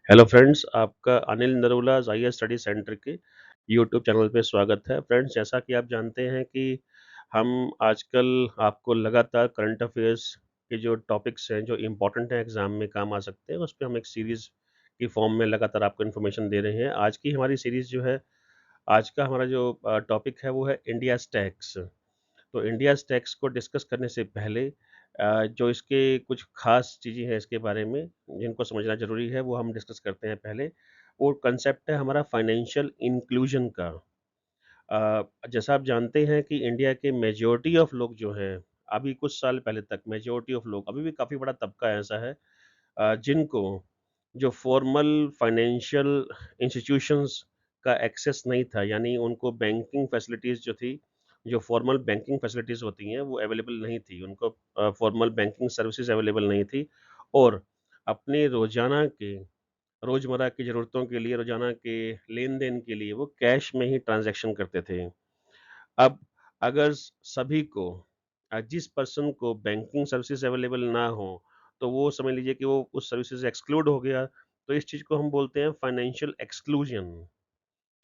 Hello friends, आपका Anil Narula IAS study centre के YouTube channel पे स्वागत है। फ्रेंड्स, जैसा कि आप जानते हैं कि हम आजकल आपको लगातार करंट अफ़ेयर्स के जो टॉपिक्स हैं, जो इम्पोर्टेंट हैं, एग्ज़ाम में काम आ सकते हैं, उस पे हम एक सीरीज़ की फ़ॉर्म में लगातार आपको इन्फॉर्मेशन दे रहे हैं। आज की हमारी सीरीज़ जो है, आज का हमारा जो टॉपिक है, वो है इंडियाज़ टैक्स। तो इंडियाज़ टैक्स को डिस्कस करने से पहले जो इसके कुछ ख़ास चीज़ें हैं इसके बारे में, जिनको समझना ज़रूरी है, वो हम डिस्कस करते हैं पहले। वो कांसेप्ट है हमारा फाइनेंशियल इंक्लूजन का। जैसा आप जानते हैं कि इंडिया के मेजॉरिटी ऑफ लोग जो हैं, अभी कुछ साल पहले तक मेजॉरिटी ऑफ लोग, अभी भी काफ़ी बड़ा तबका ऐसा है जिनको जो फॉर्मल फाइनेंशियल इंस्टीट्यूशंस का एक्सेस नहीं था, यानी उनको बैंकिंग फैसिलिटीज़ जो थी, जो फॉर्मल बैंकिंग फैसिलिटीज़ होती हैं, वो अवेलेबल नहीं थी। उनको फॉर्मल बैंकिंग सर्विसेज़ अवेलेबल नहीं थी और अपने रोज़मर्रा की ज़रूरतों के लिए, रोज़ाना के लेन-देन के लिए वो कैश में ही ट्रांज़ैक्शन करते थे। अब अगर सभी को जिस पर्सन को बैंकिंग सर्विसेज अवेलेबल ना हो, तो वो समझ लीजिए कि वो उस सर्विसेज से एक्सक्लूड हो गया। तो इस चीज़ को हम बोलते हैं फाइनेंशियल एक्सक्लूजन।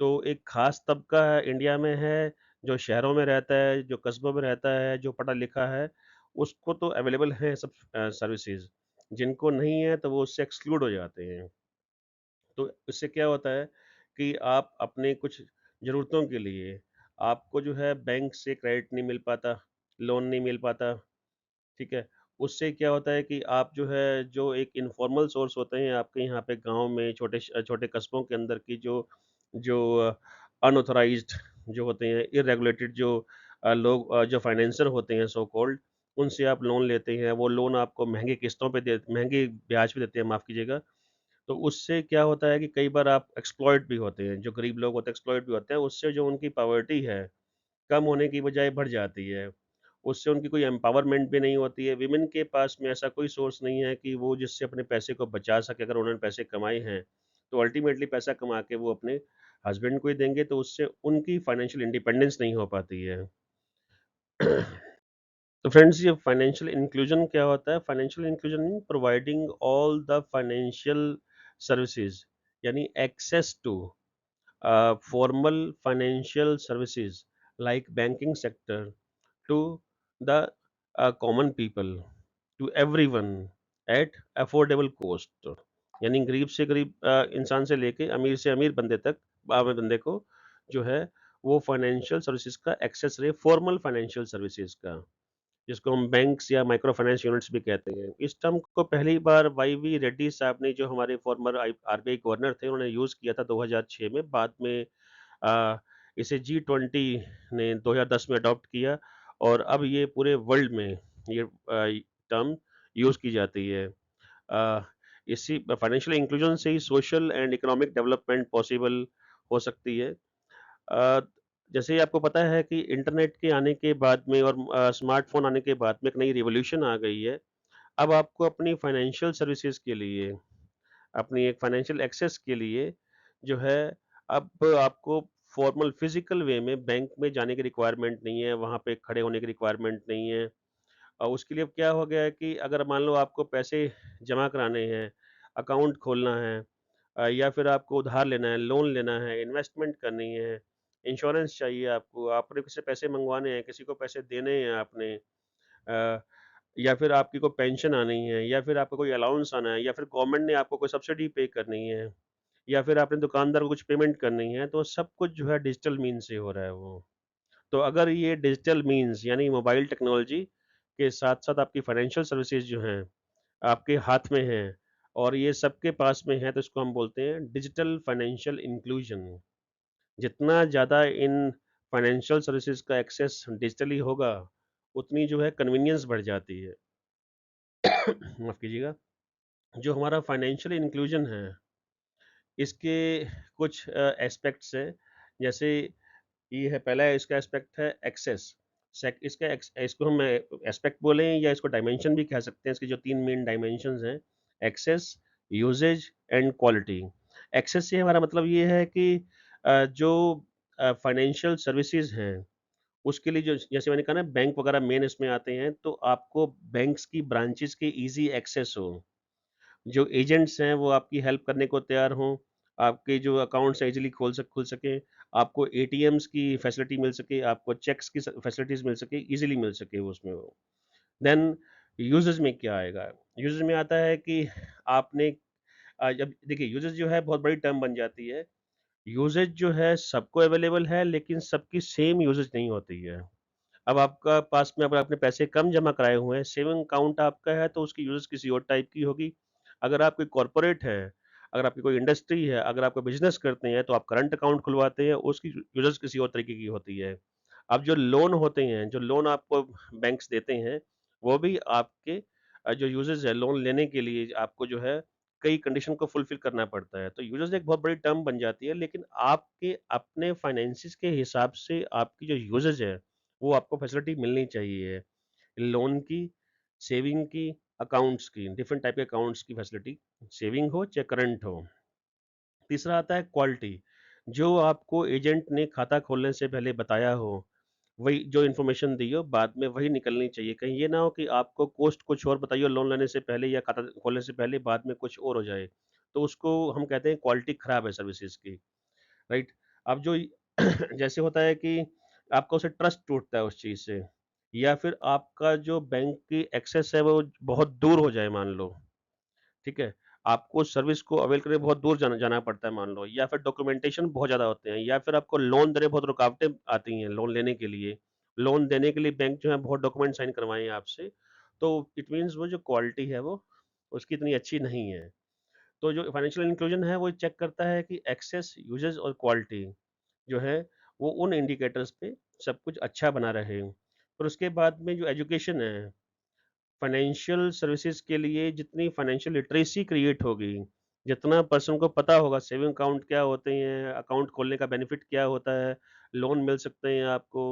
तो एक खास तबका इंडिया में है, जो शहरों में रहता है, जो कस्बों में रहता है, जो पढ़ा-लिखा है, उसको तो अवेलेबल है सब सर्विसेज़। जिनको नहीं है, तो वो उससे एक्सक्लूड हो जाते हैं। तो इससे क्या होता है कि आप अपने कुछ ज़रूरतों के लिए आपको जो है बैंक से क्रेडिट नहीं मिल पाता, लोन नहीं मिल पाता, ठीक है? उससे क्या होता है कि आप जो है, जो एक इन्फॉर्मल सोर्स होते हैं आपके यहाँ पे गाँव में, छोटे कस्बों के अंदर की जो जो अनऑथराइज़्ड जो होते हैं, इर्रेगुलेटेड जो लोग जो फाइनेंसर होते हैं सो कॉल्ड, उनसे आप लोन लेते हैं। वो लोन आपको महँगे ब्याज पे देते हैं, माफ़ कीजिएगा। तो उससे क्या होता है कि कई बार आप एक्सप्लॉइट भी होते हैं, जो गरीब लोग होते हैं एक्सप्लॉइट भी होते हैं, उससे जो उनकी पॉवर्टी है, कम होने की बजाय बढ़ जाती है। उससे उनकी कोई एम्पावरमेंट भी नहीं होती है, विमेन के पास में ऐसा कोई सोर्स नहीं है कि वो जिससे अपने पैसे को बचा सके, अगर उन्होंने पैसे कमाए हैं, तो अल्टीमेटली पैसा कमा के वो अपने हस्बैंड को ही देंगे, तो उससे उनकी फाइनेंशियल इंडिपेंडेंस नहीं हो पाती है। तो फ्रेंड्स, ये फाइनेंशियल इंक्लूजन क्या होता है? Financial inclusion mean providing all the financial services, यानी access to formal financial services like banking sector to the common people, to everyone at affordable cost, यानी गरीब से गरीब इंसान से लेके अमीर से अमीर बंदे तक, आम बंदे को जो है वो फाइनेंशियल सर्विसेज का एक्सेस रहे, फॉर्मल फाइनेंशियल सर्विसेज का, जिसको हम बैंक्स या माइक्रो फाइनेंस यूनिट्स भी कहते हैं। इस टर्म को पहली बार वाई.वी. रेड्डी साहब ने, जो हमारे फॉर्मर आरबीआई गवर्नर थे, उन्होंने यूज़ किया था 2006 में। बाद में अ, इसे जी20 ने 2010 में अडॉप्ट किया और अब ये पूरे वर्ल्ड में ये टर्म यूज़ की जाती है। अ, इसी फाइनेंशियल इंक्लूजन से ही social and economic development possible हो सकती है। अ, जैसे ही आपको पता है कि इंटरनेट के आने के बाद में और स्मार्टफ़ोन आने के बाद में एक नई रिवॉल्यूशन आ गई है। अब आपको अपनी फाइनेंशियल सर्विसेज़ के लिए, अपनी एक फाइनेंशियल एक्सेस के लिए जो है, अब आपको फॉर्मल फिज़िकल वे में बैंक में जाने की रिक्वायरमेंट नहीं है, वहाँ पे खड़े होने की रिक्वायरमेंट नहीं है। उसके लिए अब क्या हो गया है कि अगर मान लो आपको पैसे जमा कराने हैं, अकाउंट खोलना है, या फिर आपको उधार लेना है, लोन लेना है, इन्वेस्टमेंट करनी है, इंश्योरेंस चाहिए आपको, आपने किसी से पैसे मँगवाने हैं, किसी को पैसे देने हैं आपने, अ, या फिर आपकी कोई पेंशन आनी है, या फिर आपका कोई अलाउंस आना है, या फिर गवर्नमेंट ने आपको कोई सब्सिडी पे करनी है, या फिर आपने दुकानदार को कुछ पेमेंट करनी है, तो सब कुछ जो है डिजिटल मीन से हो रहा है वो। तो अगर ये डिजिटल मीन्स यानी मोबाइल टेक्नोलॉजी के साथ-साथ आपकी फाइनेंशियल सर्विसेज़ जो हैं, आपके हाथ में हैं और ये सबके पास में है, तो इसको हम बोलते हैं डिजिटल फाइनेंशियल इंक्लूजन। जितना ज़्यादा इन फाइनेंशियल सर्विसेज़ का एक्सेस डिजिटली होगा, उतनी जो है कन्वीनियंस बढ़ जाती है। माफ़ कीजिएगा। जो हमारा फाइनेंशियल इंक्लूजन है, इसके कुछ एस्पेक्ट्स हैं। जैसे ये है, पहला इसका एस्पेक्ट है एक्सेस। इसको हम एस्पेक्ट बोलें या इसको डायमेंशन भी कह सकते हैं। इसके जो 3 मेन डायमेंशंस हैं, access, usage and quality. Access से हमारा मतलब ये है कि जो फाइनेंशियल सर्विसेज़ हैं, उसके लिए जो, जैसे मैंने कहा ना, बैंक वगैरह मेन इसमें आते हैं, तो आपको बैंक्स की ब्रांचेज़ की ईज़ी एक्सेस हो। जो एजेंट्स हैं वो आपकी हेल्प करने को तैयार हों, आपके जो अकाउंट्स हैं ईज़िली खुल सकें, आपको एटीएम्स की फैसिलिटी मिल सके, आपको चेक्स की फैसिलिटीज़ मिल सके, ईज़िली मिल सके उसमें वो। देन यूजेस में क्या आएगा? यूजेस में आता है कि आपने जब देखिए यूजेस जो है बहुत बड़ी टर्म बन जाती है। यूजेज जो है सबको अवेलेबल है लेकिन सबकी सेम यूजेज नहीं होती है। अब आपका पास में अगर आपने पैसे कम जमा कराए हुए हैं, सेविंग अकाउंट आपका है तो उसकी यूजेस किसी और टाइप की होगी। अगर आप कोई कॉर्पोरेट है, अगर आपकी कोई इंडस्ट्री है, अगर आप कोई बिज़नेस करते हैं तो आप करंट अकाउंट खुलवाते हैं, उसकी यूजेस किसी और तरीके की होती है। अब जो लोन होते हैं, जो लोन आपको बैंक्स देते हैं, वो भी आपके जो यूजेस है लोन लेने के लिए आपको जो है कई कंडीशन को फुलफिल करना पड़ता है। तो यूजेस एक बहुत बड़ी टर्म बन जाती है लेकिन आपके अपने फाइनेंसेस के हिसाब से आपकी जो यूजेस है वो आपको फैसिलिटी मिलनी चाहिए। लोन की, सेविंग की, अकाउंट्स की, डिफरेंट टाइप के अकाउंट्स की फैसिलिटी, सेविंग हो चाहे करंट हो। तीसरा आता है क्वालिटी, जो आपको एजेंट ने खाता खोलने से पहले बताया हो, वही जो इन्फॉर्मेशन दी हो बाद में वही निकलनी चाहिए। कहीं ये ना हो कि आपको कॉस्ट कुछ और बताई हो लोन लेने से पहले या खाता खोलने से पहले बाद में कुछ और हो जाए। तो उसको हम कहते हैं क्वालिटी खराब है सर्विसेज़ की, राइट? अब जो जैसे होता है कि आपका उससे ट्रस्ट टूटता है उस चीज़ से, या फिर आपका जो बैंक की एक्सेस है वो बहुत दूर हो जाए मान लो, ठीक है? आपको सर्विस को अवेल करने बहुत दूर जाना जाना पड़ता है मान लो, या फिर डॉक्यूमेंटेशन बहुत ज़्यादा होते हैं, या फिर आपको लोन देने में बहुत रुकावटें आती हैं लोन लेने के लिए। लोन देने के लिए बैंक जो है बहुत डॉक्यूमेंट साइन करवाएँ आपसे, तो इट मीन्स वो जो क्वालिटी है वो उसकी इतनी अच्छी नहीं है। तो जो फाइनेंशियल इंक्लूजन है वो चेक करता है कि एक्सेस, यूजेस और क्वालिटी जो है वो उन इंडिकेटर्स पे सब कुछ अच्छा बना रहे। फिर उसके बाद में जो एजुकेशन है, फाइनेंशियल सर्विसेज के लिए जितनी फाइनेंशियल लिटरेसी क्रिएट होगी, जितना पर्सन को पता होगा सेविंग अकाउंट क्या होते हैं, अकाउंट खोलने का बेनिफिट क्या होता है, लोन मिल सकते हैं आपको,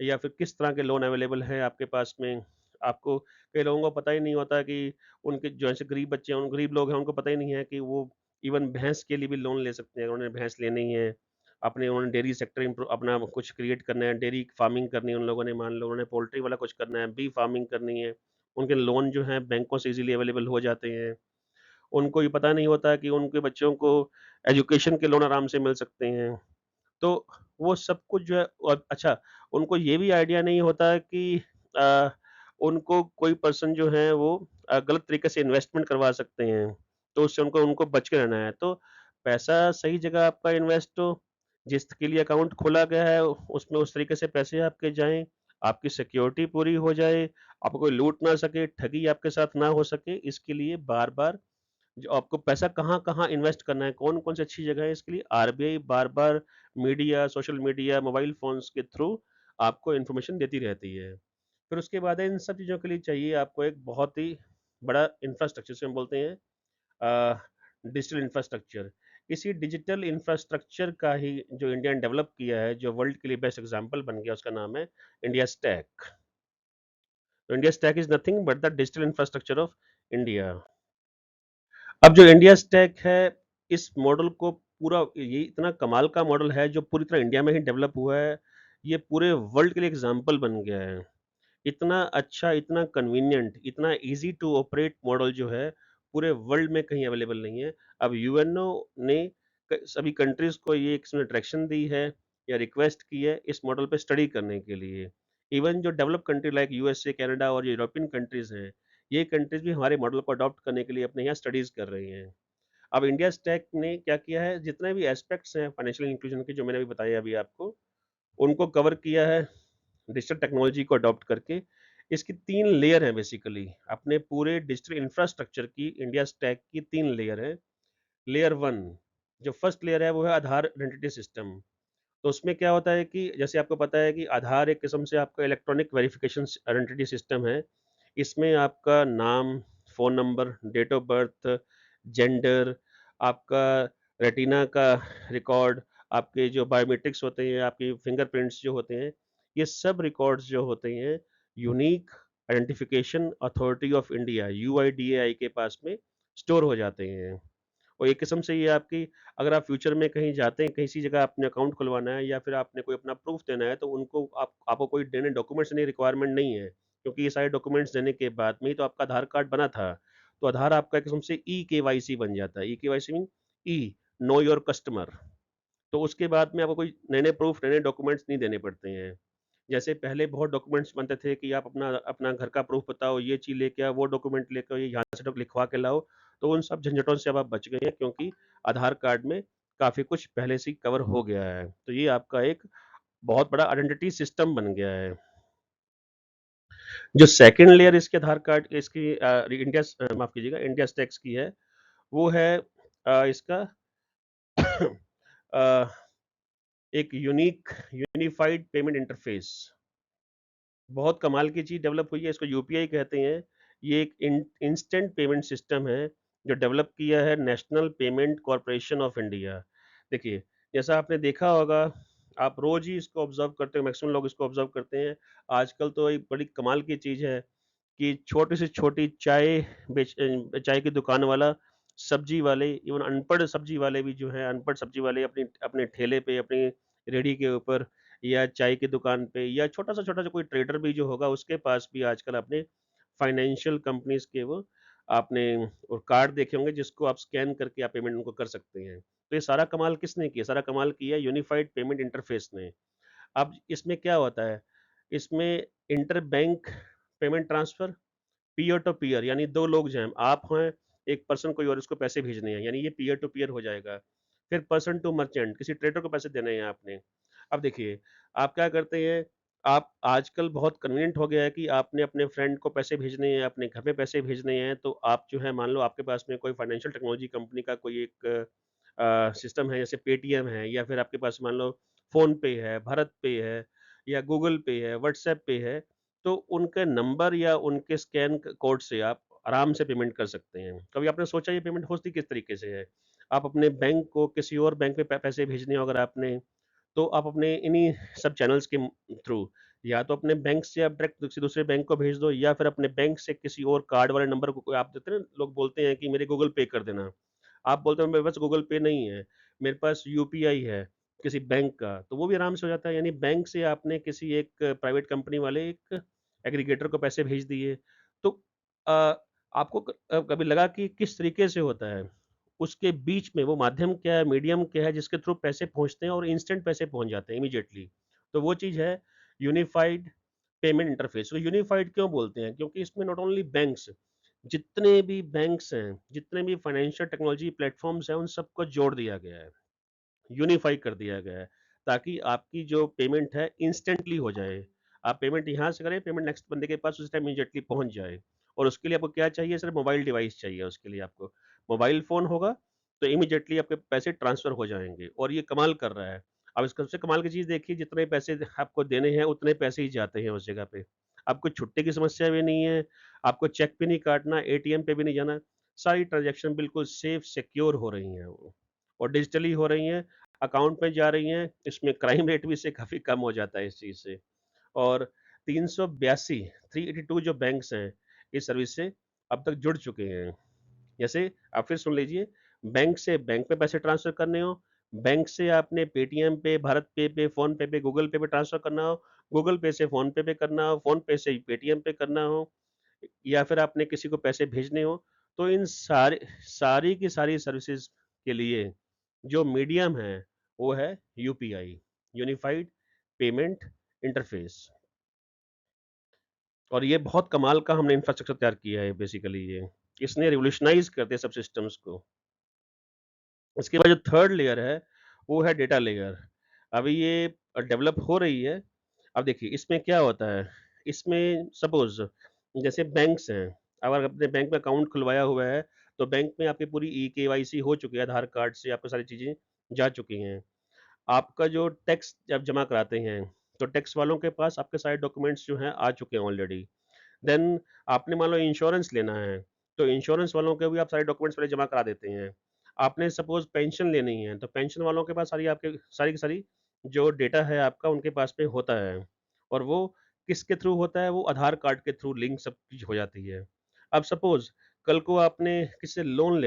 या फिर किस तरह के लोन अवेलेबल हैं आपके पास में। आपको कई लोगों को पता ही नहीं होता कि उनके जो ऐसे गरीब बच्चे हैं, उन गरीब लोग हैं, उनको पता ही नहीं है कि वो इवन भैंस के लिए भी लोन ले सकते हैं। उन्होंने भैंस लेनी है, अपने उन्होंने डेयरी सेक्टर अपना कुछ क्रिएट करना है, डेयरी फार्मिंग करनी है उन लोगों ने, मान लो उन्होंने पोल्ट्री वाला कुछ करना है, बी फार्मिंग करनी है, उनके लोन जो हैं बैंकों से ईज़िली अवेलेबल हो जाते हैं। उनको ये पता नहीं होता कि उनके बच्चों को एजुकेशन के लोन आराम से मिल सकते हैं। तो वो सब कुछ जो है, और अच्छा, उनको ये भी आइडिया नहीं होता कि अ, उनको कोई पर्सन जो है वो गलत तरीके से इन्वेस्टमेंट करवा सकते हैं, तो उससे उनको उनको बच के रहना है। तो पैसा सही जगह आपका इन्वेस्ट हो, जिसके लिए अकाउंट खोला गया है उसमें उस तरीके से पैसे आपके जाएँ, आपकी सिक्योरिटी पूरी हो जाए, आपको कोई लूट ना सके, ठगी आपके साथ ना हो सके, इसके लिए बार-बार जो आपको पैसा कहाँ-कहाँ इन्वेस्ट करना है, कौन-कौन सी अच्छी जगह है, इसके लिए आरबीआई बार-बार media, social media, mobile phones के थ्रू आपको इन्फॉर्मेशन देती रहती है। फिर उसके बाद इन सब चीज़ों के लिए चाहिए आपको एक बहुत ही बड़ा इंफ्रास्ट्रक्चर, जिसे हम बोलते हैं डिजिटल इंफ्रास्ट्रक्चर। इसी डिजिटल इंफ्रास्ट्रक्चर का ही जो इंडिया ने डेवलप किया है, जो वर्ल्ड के लिए बेस्ट एग्ज़ाम्पल बन गया, उसका नाम है इंडिया स्टैक। तो India stack is nothing but the digital infrastructure of India. अब जो इंडिया स्टैक है, इस मॉडल को पूरा, ये इतना कमाल का मॉडल है जो पूरी तरह इंडिया में ही डेवलप हुआ है। ये पूरे वर्ल्ड के लिए एग्ज़ाम्पल बन गया है। इतना अच्छा, इतना कन्वीनिएंट, इतना ईज़ी टू ऑपरेट मॉडल जो है, पूरे वर्ल्ड में कहीं अवेलेबल नहीं है। अब यूएनओ ने सभी कंट्रीज़ को ये इसमें डायरेक्शन दी है या रिक्वेस्ट की है इस मॉडल पे स्टडी करने के लिए। इवन जो developed country like USA, Canada और यूरोपियन कंट्रीज़ हैं, ये कंट्रीज़ भी हमारे मॉडल को अडॉप्ट करने के लिए अपने यहाँ स्टडीज़ कर रही हैं। अब इंडिया स्टैक ने क्या किया है, जितने भी एस्पेक्ट्स हैं फाइनेंशियल इंक्लूजन के जो मैंने अभी बताया अभी आपको, उनको कवर किया है डिजिटल टेक्नोलॉजी को अडॉप्ट करके। इसकी 3 लेयर हैं बेसिकली, अपने पूरे डिजिटल इंफ्रास्ट्रक्चर की इंडिया स्टैक की 3 लेयर हैं। लेयर 1, जो फर्स्ट लेयर है वो है आधार आइडेंटिटी सिस्टम। तो उसमें क्या होता है कि जैसे आपको पता है कि आधार एक किस्म से आपका इलेक्ट्रॉनिक वेरिफिकेशन आइडेंटिटी सिस्टम है। इसमें आपका नाम, phone number, date of birth, gender, आपका रेटिना का रिकॉर्ड, आपके जो बायोमेट्रिक्स होते हैं, आपके फिंगरप्रिंट्स जो होते हैं, ये सब रिकॉर्ड्स जो होते हैं, unique identification authority of India UIDAI के पास में स्टोर हो जाते हैं। और एक किस्म से ये आपकी, अगर आप फ्यूचर में कहीं जाते हैं, किसी जगह आपने अकाउंट खुलवाना है या फिर आपने कोई अपना प्रूफ देना है, तो उनको आपको कोई देने डॉक्यूमेंट्स देने की रिक्वायरमेंट नहीं है, क्योंकि ये सारे डॉक्यूमेंट्स देने के बाद में ही तो आपका आधार कार्ड बना था। तो आधार आपका एक किस्म से ई-केवाईसी बन जाता है। E-KYC mean E, know your customer. तो उसके बाद में आपको कोई नए-नए प्रूफ, नए-नए डॉक्यूमेंट्स नहीं देने पड़ते हैं। जैसे पहले बहुत डॉक्यूमेंट्स बनते थे कि आप अपना अपना घर का प्रूफ बताओ, ये चीज़ लेके आओ, वो डॉक्यूमेंट लेके आओ, ये यहाँ से लिखवा के लाओ। तो उन सब झंझटों से अब आप बच गए हैं, क्योंकि आधार कार्ड में काफ़ी कुछ पहले से ही कवर हो गया है। तो ये आपका एक बहुत बड़ा आइडेंटिटी सिस्टम बन गया है। जो सेकंड लेयर इसके आधार कार्ड इसकी माफ़ कीजिएगा, इंडिया स्टैक्स की है, वो है इसका अ, एक यूनिफाइड पेमेंट इंटरफेस। बहुत कमाल की चीज़ डेवलप हुई है, इसको यूपीआई कहते हैं। ये एक इंस्टेंट पेमेंट सिस्टम है जो डेवलप किया है national payment corporation of India. देखिए, जैसा आपने देखा होगा, आप रोज़ ही इसको ऑब्ज़र्व करते हो, मैक्सिमम लोग इसको ऑब्ज़र्व करते हैं। आजकल तो एक बड़ी कमाल की चीज़ है कि छोटी से छोटी चाय की दुकान वाला, सब्जी वाले, इवन अनपढ़ सब्जी वाले भी जो हैं, अनपढ़ सब्जी वाले अपनी अपने ठेले पे, अपनी रेहड़ी के ऊपर या चाय की दुकान पे या छोटा-सा कोई ट्रेडर भी जो होगा, उसके पास भी आजकल अपने फाइनेंशियल कंपनीज़ के वो आपने और कार्ड देखे होंगे जिसको आप स्कैन करके आप पेमेंट उनको कर सकते हैं। तो ये सारा कमाल किसने किया? सारा कमाल किया है यूनिफाइड पेमेंट इंटरफेस ने। अब इसमें क्या होता है? इसमें inter bank payment transfer, peer to peer यानी 2 लोग जो हैं, आप हैं, एक पर्सन कोई और उसको पैसे भेजने हैं, यानी ये पीयर टू पीयर हो जाएगा। फिर पर्सन टू मर्चेंट, किसी ट्रेडर को पैसे देने हैं आपने। अब देखिए, आप क्या करते हैं, आप आजकल बहुत कन्वीनिएंट हो गया है कि आपने अपने फ्रेंड को पैसे भेजने हैं, अपने घर में पैसे भेजने हैं, तो आप जो है मान लो आपके पास में कोई फाइनेंशियल टेक्नोलॉजी कंपनी का कोई एक सिस्टम है, जैसे पेटीएम है, या फिर आपके पास मान लो फ़ोन पे है, भारत पे है, या गूगल पे है, व्हाट्सएप पे है, तो उनके नंबर या उनके स्कैन कोड से आप आराम से पेमेंट कर सकते हैं। कभी आपने सोचा ये पेमेंट होती किस तरीके से है? आप अपने बैंक को किसी और बैंक में पैसे भेजने हो अगर आपने, तो आप अपने इन्हीं सब चैनल्स के थ्रू या तो अपने बैंक से आप डायरेक्ट किसी दूसरे बैंक को भेज दो, या फिर अपने बैंक से किसी और कार्ड वाले नंबर को आप देते हैं ना, लोग बोलते हैं कि मेरे गूगल पे कर देना। आप बोलते हो मेरे पास गूगल पे नहीं है, मेरे पास यूपीआई है किसी बैंक का, तो वो भी आराम से हो जाता है। यानी बैंक से आपने किसी एक प्राइवेट कंपनी वाले एक एग्रीगेटर को पैसे भेज दिए। तो अ, आपको कभी लगा कि किस तरीके से होता है? उसके बीच में वो माध्यम क्या है, मीडियम क्या है जिसके थ्रू पैसे पहुँचते हैं और इंस्टेंट पैसे पहुँच जाते हैं इमीडिएटली। तो वो चीज़ है यूनिफाइड पेमेंट इंटरफेस। तो यूनिफाइड क्यों बोलते हैं? क्योंकि इसमें नॉट ओनली बैंक्स, जितने भी बैंक्स हैं, जितने भी फाइनेंशियल टेक्नोलॉजी प्लेटफ़ॉर्म्स हैं, उन सबको जोड़ दिया गया है, यूनिफ़ाई कर दिया गया है, ताकि आपकी जो पेमेंट है इंस्टेंटली हो जाए। आप पेमेंट यहाँ से करें, पेमेंट नेक्स्ट बंदे के पास उसी टाइम इमीडिएटली पहुँच जाए। और उसके लिए आपको क्या चाहिए? सिर्फ़ मोबाइल डिवाइस चाहिए उसके लिए आपको। मोबाइल फ़ोन होगा, तो इमीडिएटली आपके पैसे ट्रांसफ़र हो जाएँगे और ये कमाल कर रहा है। अब इसका सबसे कमाल की चीज़ देखिए, जितने पैसे आपको देने हैं, उतने पैसे ही जाते हैं उस जगह पे। आपको छुट्टे की समस्या भी नहीं है, आपको चेक भी नहीं काटना, एटीएम पे भी नहीं जाना, सारी ट्रांज़ैक्शन बिल्कुल सेफ सिक्योर हो रही हैं वो और डिजिटली हो रही हैं, अकाउंट में जा रही हैं, इसमें क्राइम रेट भी इससे काफ़ी कम हो जाता है इस चीज़ से। और 382 382 जो बैंक्स हैं, इस सर्विस से अब तक जुड़ चुके हैं। जैसे आप फिर सुन लीजिए, बैंक से बैंक में पैसे ट्रांसफ़र करने हो, बैंक से आपने पेटीएम पे, भारत पे, फ़ोन पे, गूगल पे ट्रांसफ़र करना हो, गूगल पे से फ़ोन पे करना हो, फ़ोन पे से पेटीएम पे करना हो, या फिर आपने किसी को पैसे भेजने हो, तो इन सारी की सारी सर्विसेज़ के लिए जो मीडियम है, वो है यूपीआई, यूनिफाइड पेमेंट इंटरफ़ेस। और ये बहुत कमाल का हमने इंफ्रास्ट्रक्चर तैयार किया है बेसिकली ये। इसने रिवॉल्यूशनाइज़ कर दिया सब सिस्टम्स को। इसके बाद जो थर्ड लेयर है, वो है डेटा लेयर। अभी ये डेवलप हो रही है। अब देखिए इसमें क्या होता है, इसमें सपोज़ जैसे बैंक्स हैं, अगर आपने बैंक में अकाउंट खुलवाया हुआ है, तो बैंक में आपकी पूरी ई-केवाईसी हो चुकी है, आधार कार्ड से आपकी सारी चीज़ें जा चुकी हैं। आपका जो टैक्स जब जमा कराते हैं, तो टैक्स वालों के पास आपके सारे डॉक्यूमेंट्स जो हैं आ चुके हैं ऑलरेडी। देन आपने मान लो इंश्योरेंस लेना है, तो इंश्योरेंस वालों के भी आप सारे डॉक्यूमेंट्स पहले जमा करा देते हैं। आपने सपोज़ पेंशन लेनी है, तो पेंशन वालों के पास सारी की सारी जो डेटा है आपका उनके पास में होता है और वो किसके थ्रू होता है? वो आधार कार्ड के थ्रू लिंक सब चीज़ हो जाती है। अब सपोज़ कल को आपने किसी से लोन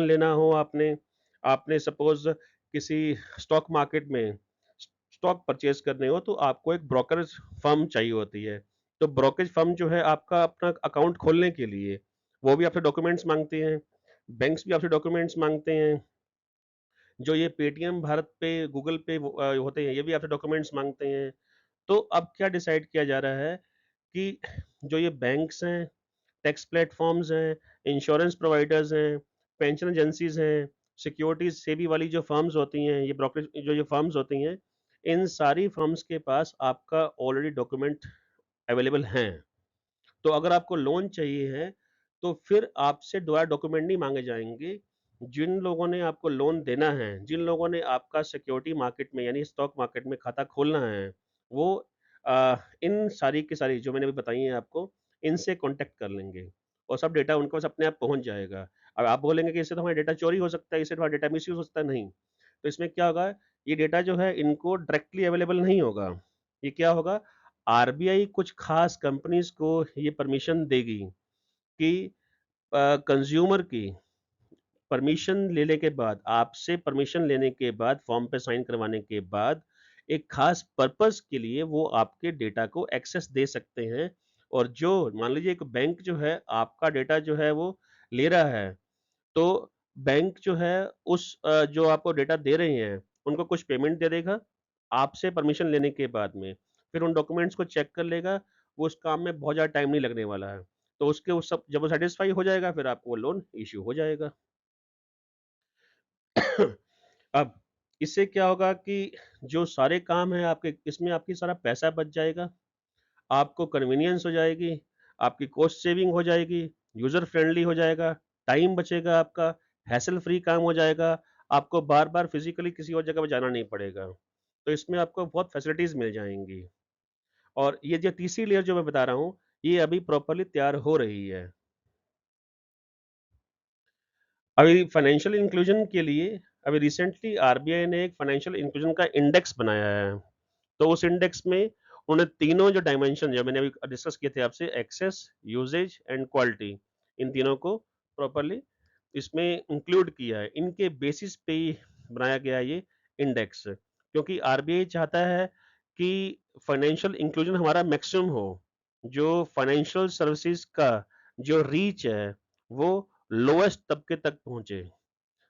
लेना हो आपने, आपने सपोज़ किसी स्टॉक मार्केट में स्टॉक परचेज़ करने हो, तो आपको एक ब्रोकरेज फ़र्म चाहिए होती है। तो ब्रोकरेज फ़र्म जो है आपका अपना अकाउंट खोलने के लिए, वो भी आपसे डॉक्यूमेंट्स माँगते हैं, बैंक्स भी आपसे डॉक्यूमेंट्स माँगते हैं, जो ये पेटीएम, भारत पे, गूगल पे होते हैं, ये भी आपसे डॉक्यूमेंट्स माँगते हैं। तो अब क्या डिसाइड किया जा रहा है कि जो ये बैंक्स हैं, टैक्स प्लेटफ़ॉर्म्स हैं, इंश्योरेंस प्रोवाइडर्स हैं, पेंशन एजेंसीज़ हैं, सिक्योरिटीज़ सेबी वाली जो फ़र्म्स होती हैं, ये ब्रोकरेज जो ये फ़र्म्स होती हैं, इन सारी फ़र्म्स के पास आपका ऑलरेडी डॉक्यूमेंट अवेलेबल हैं। तो अगर आपको लोन चाहिए है, तो फिर आपसे दोबारा डॉक्यूमेंट नहीं माँगे जाएँगे। जिन लोगों ने आपको लोन देना है, जिन लोगों ने आपका सिक्योरिटी मार्केट में यानी स्टॉक मार्केट में खाता खोलना है, वो इन सारी की सारी जो मैंने अभी बताई हैं आपको, इनसे कॉन्टैक्ट कर लेंगे और सब डेटा उनके पास अपने आप पहुँच जाएगा। अब आप बोलेंगे कि इससे तो हमारा डेटा चोरी हो सकता है, इससे तो हमारा डेटा मिसयूज़ हो सकता है, नहीं। तो इसमें क्या होगा, ये डेटा जो है इनको डायरेक्टली अवेलेबल नहीं होगा। ये क्या होगा, आरबीआई कुछ खास कंपनीज़ को ये परमिशन देगी कि कंज़्यूमर की परमिशन लेने के बाद, आपसे परमिशन लेने के बाद, फॉर्म पे साइन करवाने के बाद, एक खास पर्पज़ के लिए वो आपके डेटा को एक्सेस दे सकते हैं और जो मान लीजिए एक बैंक जो है आपका डेटा जो है वो ले रहा है, तो बैंक जो है उस जो आपको डेटा दे रहे हैं, उनको कुछ पेमेंट दे देगा, आपसे परमिशन लेने के बाद में। फिर उन डॉक्यूमेंट्स को चेक कर लेगा, वो उस काम में बहुत ज़्यादा टाइम नहीं लगने वाला है। तो उसके उस सब जब वो सैटिस्फाई हो जाएगा, फिर आपको वो लोन इश्यू हो जाएगा। अब इससे क्या होगा कि जो सारे काम हैं आपके, इसमें आपकी सारा पैसा बच जाएगा, आपको कन्वीनियंस हो जाएगी, आपकी कॉस्ट सेविंग हो जाएगी, यूज़र फ्रेंडली हो जाएगा, टाइम बचेगा आपका, हैसल फ्री काम हो जाएगा, आपको बार-बार फिज़िकली किसी और जगह पे जाना नहीं पड़ेगा। तो इसमें आपको बहुत फैसिलिटीज़ मिल जाएँगी और ये जो तीसरी लेयर जो मैं बता रहा हूँ, ये अभी प्रॉपर्ली तैयार हो रही है। अभी फाइनेंशियल इंक्लूजन के लिए अभी रिसेंटली आरबीआई ने एक फाइनेंशियल इंक्लूजन का इंडेक्स बनाया है। तो उस इंडेक्स में उन्होंने तीनों जो डायमेंशन जो मैंने अभी डिस्कस किए थे आपसे, एक्सेस, यूसेज एंड क्वालिटी, इन तीनों को प्रॉपर्ली इसमें इंक्लूड किया है। इनके बेसिस पे ही बनाया गया है ये इंडेक्स, क्योंकि आरबीआई चाहता है कि फाइनेंशियल इंक्लूजन हमारा मैक्सिमम हो। जो फाइनेंशियल सर्विसेज का जो रीच है वो लोएस्ट तबके तक पहुंचे।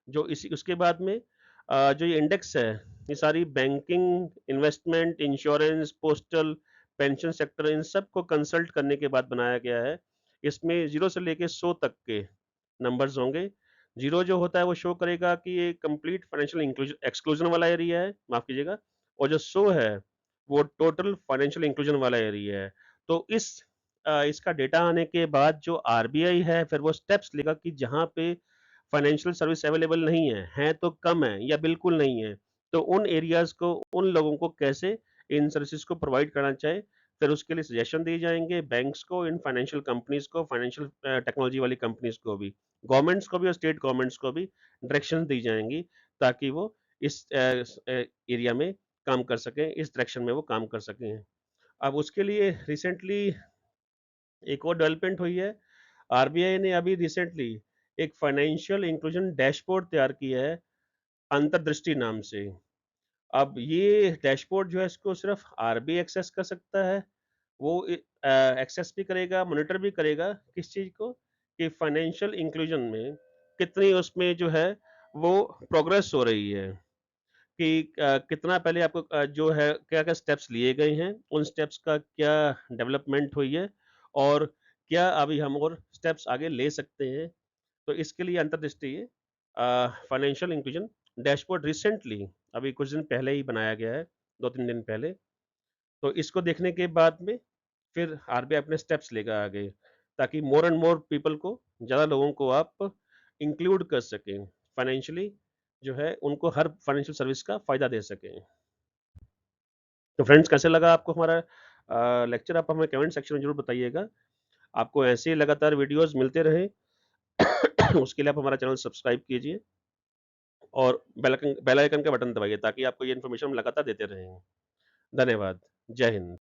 जो इसी उसके बाद में जो ये इंडेक्स है, ये सारी banking, investment, insurance, postal, pension sector, इन सब को कंसल्ट करने के बाद बनाया गया है। इसमें 0 से लेके 100 तक के नंबर्स होंगे। 0 जो होता है वो शो करेगा कि ये कंप्लीट फाइनेंशियल एक्सक्लूजन वाला एरिया है, माफ़ कीजिएगा, और जो 100 है, वो टोटल फाइनेंशियल इंक्लूजन वाला एरिया है। तो इसका डेटा आने के बाद जो आरबीआई है, फिर वो स्टेप्स लेगा कि जहाँ पे फाइनेंशियल सर्विस अवेलेबल नहीं है तो कम है या बिल्कुल नहीं है, तो उन एरियाज़ को, उन लोगों को कैसे इन सर्विसेज़ को प्रोवाइड करना चाहिए, फिर उसके लिए सजेशन दिए जाएँगे बैंक्स को, इन फाइनेंशियल कंपनीज़ को, फाइनेंशियल टेक्नोलॉजी वाली कंपनीज़ को भी, गवर्नमेंट्स को भी और स्टेट गवर्नमेंट्स को भी डायरेक्शंस दी जाएँगी ताकि वो इस एरिया में काम कर सकें, इस डायरेक्शन में वो काम कर सकें। अब उसके लिए रिसेंटली एक और डेवलपमेंट हुई है। आरबीआई ने अभी रिसेंटली एक फाइनेंशियल इंक्लूजन डैशबोर्ड तैयार किया है, अंतर्दृष्टि नाम से। अब ये डैशबोर्ड जो है इसको सिर्फ़ आरबीआई एक्सेस कर सकता है। वो एक्सेस भी करेगा, मॉनिटर भी करेगा किस चीज़ को, कि फाइनेंशियल इंक्लूजन में कितनी उसमें जो है वो प्रोग्रेस हो रही है। कि कितना पहले आपको जो है क्या-क्या स्टेप्स लिए गए हैं, उन स्टेप्स का क्या डेवलपमेंट हुई है और क्या अभी हम और स्टेप्स आगे ले सकते हैं। तो इसके लिए अंतर्दृष्टि फाइनेंशियल इंक्लूजन डैशबोर्ड रिसेंटली अभी कुछ दिन पहले ही बनाया गया है, 2-3 दिन पहले। तो इसको देखने के बाद में फिर आरबीआई अपने स्टेप्स लेगा आगे, ताकि मोर एंड मोर पीपल को, ज़्यादा लोगों को आप इंक्लूड कर सकें, फाइनेंशियली जो है उनको हर फाइनेंशियल सर्विस का फ़ायदा दे सकें। तो फ्रेंड्स, कैसे लगा आपको हमारा लेक्चर? आप हमें कमेंट सेक्शन में ज़रूर बताइएगा। आपको ऐसे ही लगातार वीडियोज़ मिलते रहें उसके लिए आप हमारा चैनल सब्सक्राइब कीजिए और बेल आइकन का बटन दबाइए ताकि आपको ये इन्फॉर्मेशन हम लगातार देते रहें। धन्यवाद। जय हिंद।